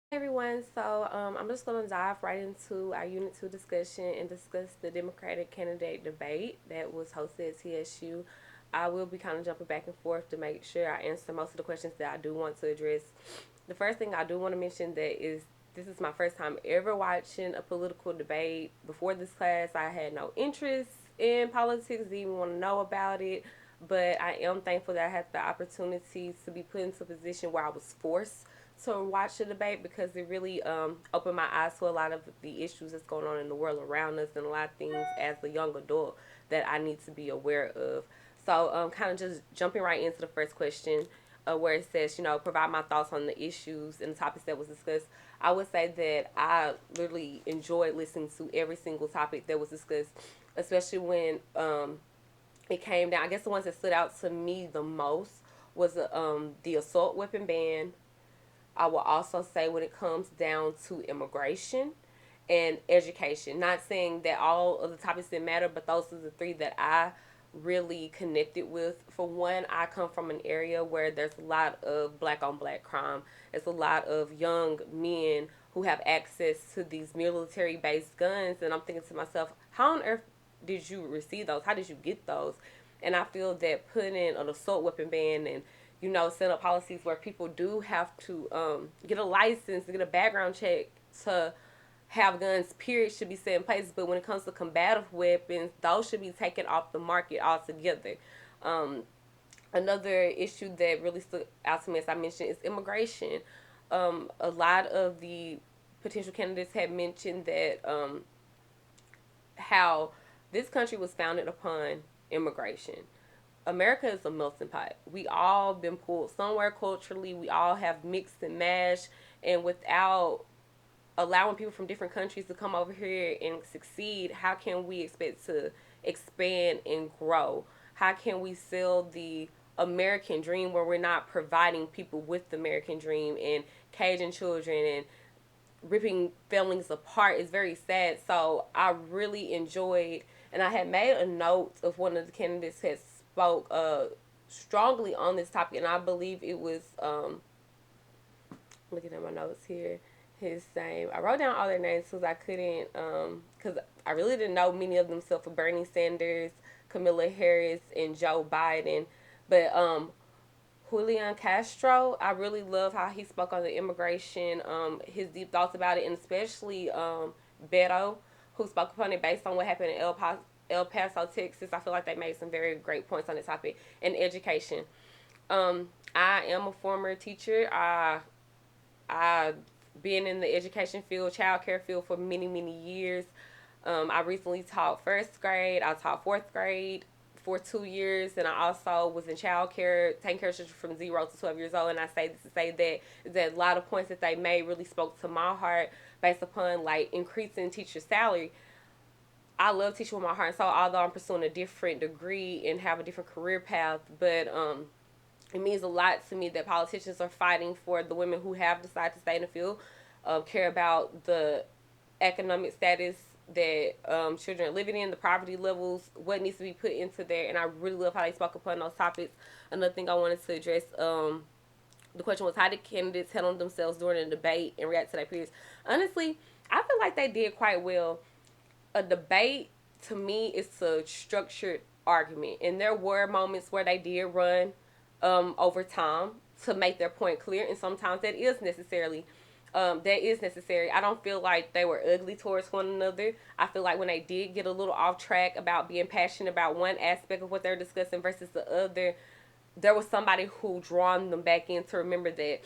Hey everyone, so I'm just going to dive right into our Unit 2 discussion and discuss the Democratic candidate debate that was hosted at TSU. I will be kind of jumping back and forth to make sure I answer most of the questions that I do want to address. The first thing I do want to mention that is this is my first time ever watching a political debate. Before this class, I had no interest in politics, didn't even want to know about it. But I am thankful that I had the opportunity to be put into a position where I was forced to watch the debate because it really opened my eyes to a lot of the issues that's going on in the world around us and a lot of things as a young adult that I need to be aware of. So, kind of just jumping right into the first question, where it says, provide my thoughts on the issues and the topics that was discussed. I would say that I literally enjoyed listening to every single topic that was discussed, especially when it came down. I guess the ones that stood out to me the most was the assault weapon ban. I will also say when it comes down to immigration and education. Not saying that all of the topics didn't matter, but those are the three that I really connected with. For one, I come from an area where there's a lot of black on black crime. It's a lot of young men who have access to these military based guns. And I'm thinking to myself, how on earth did you receive those? How did you get those? And I feel that putting an assault weapon ban and set up policies where people do have to get a license, get a background check to have guns, period, should be set in place. But when it comes to combative weapons, those should be taken off the market altogether. Um, Another issue that really stood out to me, as I mentioned, is immigration. A lot of the potential candidates had mentioned that how this country was founded upon immigration. America is a melting pot. We all been pulled somewhere culturally. We all have mixed and mashed, and without allowing people from different countries to come over here and succeed, how can we expect to expand and grow? How can we sell the American dream where we're not providing people with the American dream and caging children and ripping families apart is very sad. So I really enjoyed, and I had made a note of one of the candidates had spoke strongly on this topic, and I believe it was looking at my notes here. His name. I wrote down all their names because I couldn't because I really didn't know many of them except for Bernie Sanders, Camilla Harris, and Joe Biden. But Julian Castro, I really love how he spoke on the immigration, his deep thoughts about it, and especially Beto, who spoke upon it based on what happened in El Paso, Texas. I feel like they made some very great points on this topic. And education. I am a former teacher. I been in the education field, childcare field for many, many years. I recently taught first grade. I taught fourth grade for 2 years, and I also was in childcare, taking care of children from 0 to 12 years old. And I say this to say that a lot of points that they made really spoke to my heart based upon like increasing teacher salary. I love teaching with my heart. So although I'm pursuing a different degree and have a different career path, but it means a lot to me that politicians are fighting for the women who have decided to stay in the field, care about the economic status that children are living in, the poverty levels, what needs to be put into there. And I really love how they spoke upon those topics. Another thing I wanted to address, the question was, how did candidates handle themselves during the debate and react to their peers? Honestly, I feel like they did quite well. A debate to me is a structured argument, and there were moments where they did run over time to make their point clear, and sometimes that is necessary. I don't feel like they were ugly towards one another. I feel like when they did get a little off track about being passionate about one aspect of what they're discussing versus the other, there was somebody who drawn them back in to remember that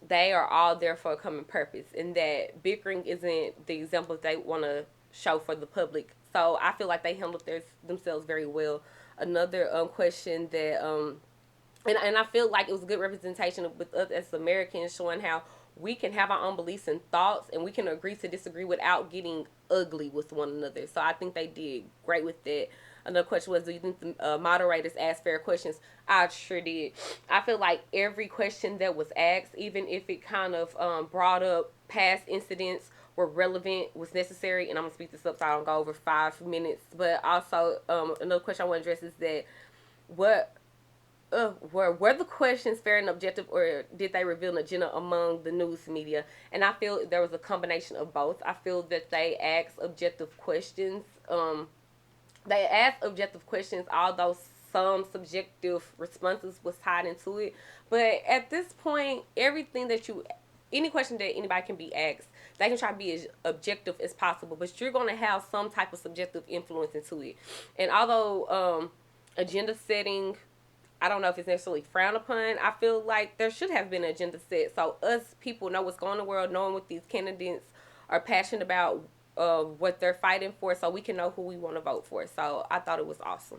they are all there for a common purpose and that bickering isn't the example they want to show for the public. So I feel like they handled themselves very well. Another question that and I feel like it was a good representation with us as Americans, showing how we can have our own beliefs and thoughts, and we can agree to disagree without getting ugly with one another. So I think they did great with that. Another question was, do you think the moderators asked fair questions? I sure did. I feel like every question that was asked, even if it kind of brought up past incidents, were relevant, was necessary, and I'm gonna speed this up so I don't go over 5 minutes. But also, another question I want to address is that what were the questions fair and objective, or did they reveal an agenda among the news media? And I feel there was a combination of both. I feel that they asked objective questions. They asked objective questions, although some subjective responses was tied into it. But at this point, any question that anybody can be asked, they can try to be as objective as possible, but you're going to have some type of subjective influence into it. And although agenda setting, I don't know if it's necessarily frowned upon. I feel like there should have been an agenda set, so us people know what's going on in the world, knowing what these candidates are passionate about, what they're fighting for, so we can know who we want to vote for. So I thought it was awesome.